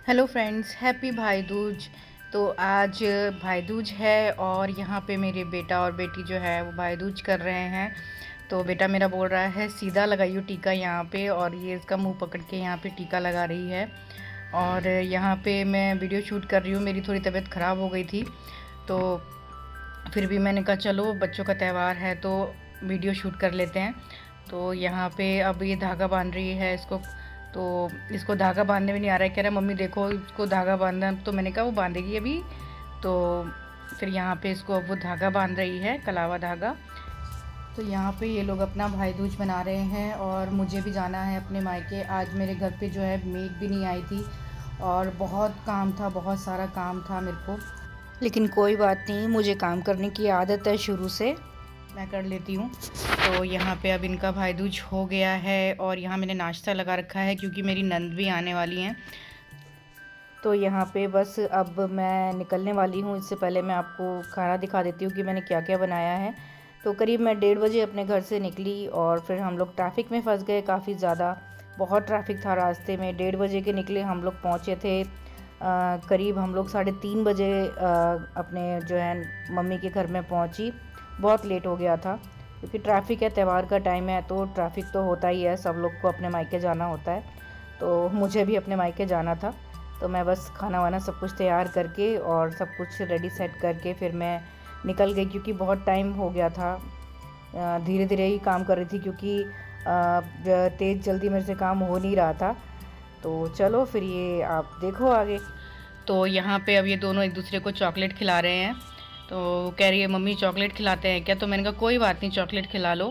Hello friends, happy भाई दूज। तो आज भाई दूज है और यहाँ पे मेरे बेटा और बेटी जो है वो भाई दूज कर रहे हैं। तो बेटा मेरा बोल रहा है सीधा लगाइयो टीका यहाँ पे, और ये इसका मुंह पकड़ के यहाँ पे टीका लगा रही है। और यहाँ पे मैं वीडियो शूट कर रही हूँ, मेरी थोड़ी तबीयत ख़राब हो गई थी तो फिर भी मैंने कहा चलो बच्चों का त्यौहार है तो वीडियो शूट कर लेते हैं। तो यहाँ पे अब ये धागा बांध रही है इसको, तो इसको धागा बांधने में नहीं आ रहा है, कह रहा है मम्मी देखो इसको धागा बांधना। तो मैंने कहा वो बांधेगी अभी। तो फिर यहाँ पे इसको अब वो धागा बांध रही है, कलावा धागा। तो यहाँ पे ये लोग अपना भाई दूज मना रहे हैं और मुझे भी जाना है अपने मायके। आज मेरे घर पे जो है मेड भी नहीं आई थी और बहुत काम था, बहुत सारा काम था मेरे को, लेकिन कोई बात नहीं, मुझे काम करने की आदत है शुरू से, मैं कर लेती हूँ। तो यहाँ पे अब इनका भाई दूज हो गया है और यहाँ मैंने नाश्ता लगा रखा है क्योंकि मेरी नंद भी आने वाली हैं। तो यहाँ पे बस अब मैं निकलने वाली हूँ। इससे पहले मैं आपको खाना दिखा देती हूँ कि मैंने क्या क्या बनाया है। तो करीब मैं 1:30 बजे अपने घर से निकली और फिर हम लोग ट्रैफिक में फंस गए काफ़ी ज़्यादा, बहुत ट्रैफिक था रास्ते में। 1:30 बजे के निकले, हम लोग पहुँचे थे करीब हम लोग 3:30 बजे अपने जो है मम्मी के घर में पहुँची। बहुत लेट हो गया था क्योंकि ट्रैफिक है, त्यौहार का टाइम है तो ट्रैफिक तो होता ही है, सब लोग को अपने मायके जाना होता है। तो मुझे भी अपने मायके जाना था, तो मैं बस खाना वाना सब कुछ तैयार करके और सब कुछ रेडी सेट करके फिर मैं निकल गई क्योंकि बहुत टाइम हो गया था। धीरे धीरे ही काम कर रही थी क्योंकि तेज़ जल्दी मेरे से काम हो नहीं रहा था। तो चलो फिर ये आप देखो आगे। तो यहाँ पे अब ये दोनों एक दूसरे को चॉकलेट खिला रहे हैं। तो कह रही है मम्मी चॉकलेट खिलाते हैं क्या? तो मैंने कहा कोई बात नहीं, चॉकलेट खिला लो,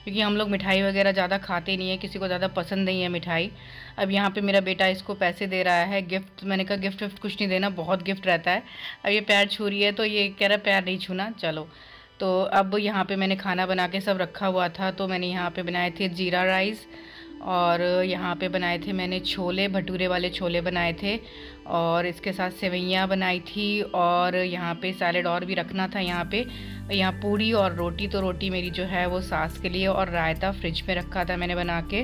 क्योंकि हम लोग मिठाई वगैरह ज़्यादा खाते नहीं है, किसी को ज़्यादा पसंद नहीं है मिठाई। अब यहाँ पे मेरा बेटा इसको पैसे दे रहा है, गिफ्ट। मैंने कहा गिफ्ट विफ्ट कुछ नहीं देना, बहुत गिफ्ट रहता है। अब ये पैर छू रही है तो ये कह रहा है पैर नहीं छूना, चलो। तो अब यहाँ पे मैंने खाना बना के सब रखा हुआ था, तो मैंने यहाँ पे बनाए थे जीरा राइस और यहाँ पे बनाए थे मैंने छोले, भटूरे वाले छोले बनाए थे, और इसके साथ सेवइयाँ बनाई थी, और यहाँ पे सैलेड और भी रखना था। यहाँ पूड़ी और रोटी, तो रोटी मेरी जो है वो सास के लिए, और रायता फ्रिज में रखा था मैंने बना के।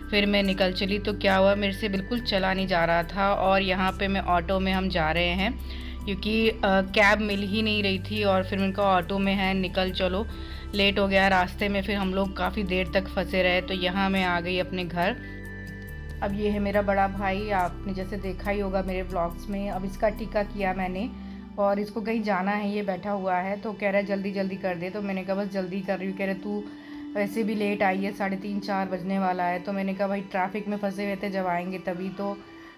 फिर मैं निकल चली तो क्या हुआ, मेरे से बिल्कुल चला नहीं जा रहा था, और यहाँ पे मैं ऑटो में हम जा रहे हैं क्योंकि कैब मिल ही नहीं रही थी, और फिर उनका ऑटो में है निकल चलो। लेट हो गया रास्ते में, फिर हम लोग काफ़ी देर तक फंसे रहे। तो यहाँ मैं आ गई अपने घर। अब ये है मेरा बड़ा भाई, आपने जैसे देखा ही होगा मेरे ब्लॉग्स में। अब इसका टीका किया मैंने और इसको कहीं जाना है, ये बैठा हुआ है तो कह रहा है जल्दी जल्दी कर दे। तो मैंने कहा बस जल्दी कर रही हूँ। कह रहे तू वैसे भी लेट आई है, 3:30-4 बजने वाला है। तो मैंने कहा भाई ट्रैफिक में फंसे हुए थे, जब आएंगे तभी तो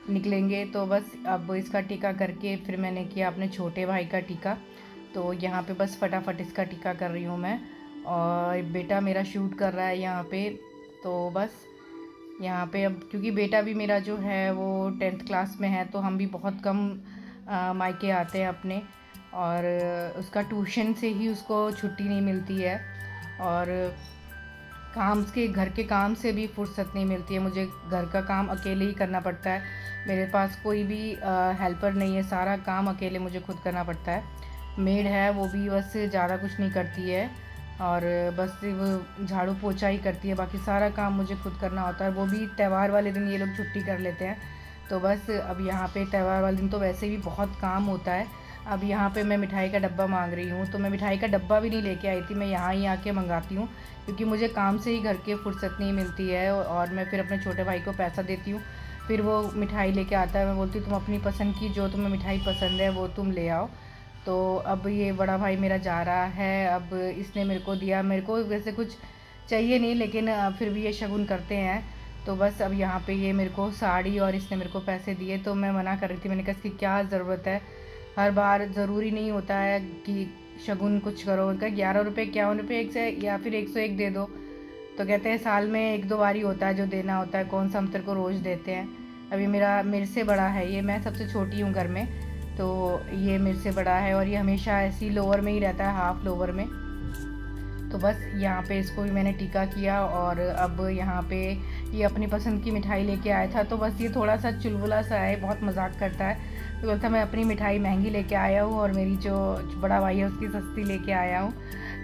निकलेंगे। तो बस अब इसका टीका करके फिर मैंने किया अपने छोटे भाई का टीका। तो यहाँ पे बस फटाफट इसका टीका कर रही हूँ मैं, और बेटा मेरा शूट कर रहा है यहाँ पे। तो बस यहाँ पे अब क्योंकि बेटा भी मेरा जो है वो 10th क्लास में है, तो हम भी बहुत कम मायके आते हैं अपने, और उसका ट्यूशन से ही उसको छुट्टी नहीं मिलती है, और घर के काम से भी फुर्सत नहीं मिलती है। मुझे घर का काम अकेले ही करना पड़ता है, मेरे पास कोई भी हेल्पर नहीं है, सारा काम अकेले मुझे खुद करना पड़ता है। मेड है वो भी बस ज़्यादा कुछ नहीं करती है, और बस वो झाड़ू पोछा ही करती है, बाकी सारा काम मुझे खुद करना होता है। वो भी त्यौहार वाले दिन ये लोग छुट्टी कर लेते हैं। तो बस अब यहाँ पे त्यौहार वाले दिन तो वैसे भी बहुत काम होता है। अब यहाँ पे मैं मिठाई का डब्बा मांग रही हूँ, तो मैं मिठाई का डब्बा भी नहीं लेके आई थी, मैं यहाँ ही आके मंगाती हूँ क्योंकि मुझे काम से ही घर के फुर्सत नहीं मिलती है। और मैं फिर अपने छोटे भाई को पैसा देती हूँ, फिर वो मिठाई लेके आता है। मैं बोलती हूँ तुम अपनी पसंद की, जो तुम्हें मिठाई पसंद है वो तुम ले आओ। तो अब ये बड़ा भाई मेरा जा रहा है, अब इसने मेरे को दिया। मेरे को वैसे कुछ चाहिए नहीं, लेकिन फिर भी ये शगुन करते हैं। तो बस अब यहाँ पे ये मेरे को साड़ी और इसने मेरे को पैसे दिए, तो मैं मना कर रही थी, मैंने कहा इसकी क्या ज़रूरत है, हर बार ज़रूरी नहीं होता है कि शगुन कुछ करो। उनका 11 रुपये 51 रुपये एक से, या फिर 101 दे दो। तो कहते हैं साल में 1-2 बार ही होता है जो देना होता है, कौन सा हम तेरे को रोज़ देते हैं। अभी मेरे से बड़ा है ये, मैं सबसे छोटी हूँ घर में, तो ये मेरे से बड़ा है, और ये हमेशा ऐसी लोअर में ही रहता है, हाफ लोअर में। तो बस यहाँ पे इसको भी मैंने टीका किया, और अब यहाँ पे ये अपनी पसंद की मिठाई लेके आया था। तो बस ये थोड़ा सा चुलबुला सा है, बहुत मजाक करता है, तो बोलता मैं अपनी मिठाई महंगी लेके आया हूँ और मेरी जो बड़ा भाई है उसकी सस्ती लेके आया हूँ।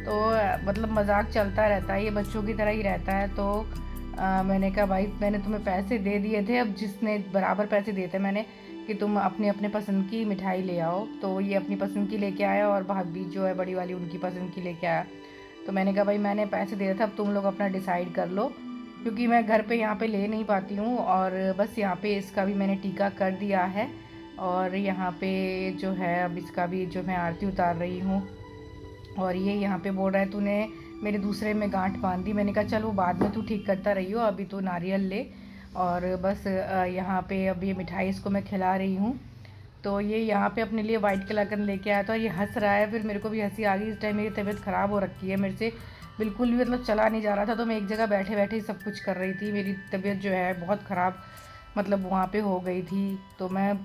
तो मतलब मजाक चलता रहता है, ये बच्चों की तरह ही रहता है। तो मैंने कहा भाई मैंने तुम्हें पैसे दे दिए थे, अब जिसने बराबर पैसे दिए थे मैंने कि तुम अपने अपने पसंद की मिठाई ले आओ, तो ये अपनी पसंद की लेके आया और भाभी जो है बड़ी वाली उनकी पसंद की लेके आया। तो मैंने कहा भाई मैंने पैसे दिए थे, अब तुम लोग अपना डिसाइड कर लो, क्योंकि मैं घर पे यहाँ पे ले नहीं पाती हूँ। और बस यहाँ पे इसका भी मैंने टीका कर दिया है और यहाँ पे जो है अब इसका भी जो मैं आरती उतार रही हूँ। और ये यहाँ पे बोल रहा है तूने मेरे दूसरे में गांठ बांध दी। मैंने कहा चल वो बाद में तू ठीक करता रही हो, अभी तू नारियल ले। और बस यहाँ पे अब ये मिठाई इसको मैं खिला रही हूँ। तो ये यहाँ पे अपने लिए वाइट कलाकंद लेके आया था और ये हंस रहा है, फिर मेरे को भी हंसी आ गई। इस टाइम मेरी तबीयत ख़राब हो रखी है, मेरे से बिल्कुल भी मतलब चला नहीं जा रहा था, तो मैं एक जगह बैठे बैठे ही सब कुछ कर रही थी। मेरी तबीयत जो है बहुत ख़राब मतलब वहाँ पे हो गई थी, तो मैं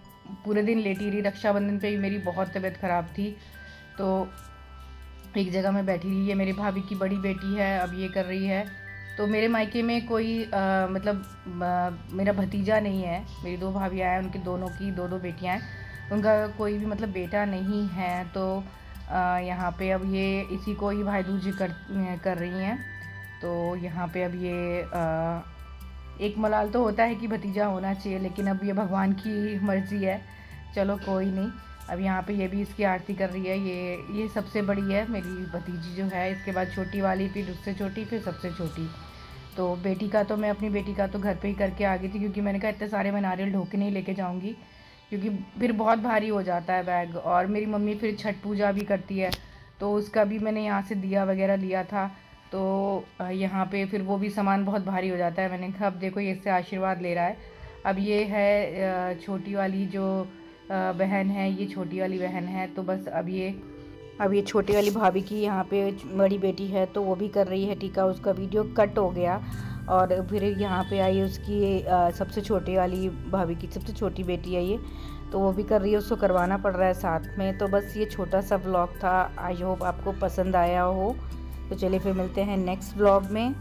पूरे दिन लेटी रही। रक्षाबंधन पे भी मेरी बहुत तबीयत ख़राब थी, तो एक जगह मैं बैठी रही। ये मेरी भाभी की बड़ी बेटी है, अब ये कर रही है। तो मेरे मायके में कोई मतलब मेरा भतीजा नहीं है, मेरी 2 भाभियाँ हैं, उनकी दोनों की 2-2 बेटियाँ हैं, उनका कोई भी मतलब बेटा नहीं है। तो यहाँ पे अब ये इसी को ही भाई दूज कर रही हैं। तो यहाँ पे अब ये एक मलाल तो होता है कि भतीजा होना चाहिए, लेकिन अब ये भगवान की मर्ज़ी है, चलो कोई नहीं। अब यहाँ पे ये भी इसकी आरती कर रही है। ये सबसे बड़ी है मेरी भतीजी जो है, इसके बाद छोटी वाली, फिर उससे छोटी, फिर सबसे छोटी। तो बेटी का तो मैं अपनी बेटी का तो घर पे ही करके आ गई थी, क्योंकि मैंने कहा इतने सारे मैं नारियल ढो के नहीं लेके जाऊँगी, क्योंकि फिर बहुत भारी हो जाता है बैग। और मेरी मम्मी फिर छठ पूजा भी करती है, तो उसका भी मैंने यहाँ से दिया वगैरह लिया था, तो यहाँ पे फिर वो भी सामान बहुत भारी हो जाता है। मैंने कहा अब देखो ये इससे आशीर्वाद ले रहा है। अब ये है छोटी वाली जो बहन है, ये छोटी वाली बहन है। तो बस अब ये छोटी वाली भाभी की यहाँ पे बड़ी बेटी है, तो वो भी कर रही है टीका। उसका वीडियो कट हो गया और फिर यहाँ पे आई उसकी सबसे छोटी वाली भाभी की सबसे छोटी बेटी है ये, तो वो भी कर रही है, उसको करवाना पड़ रहा है साथ में। तो बस ये छोटा सा व्लॉग था, आई होप आपको पसंद आया हो। तो चलिए फिर मिलते हैं नेक्स्ट व्लॉग में।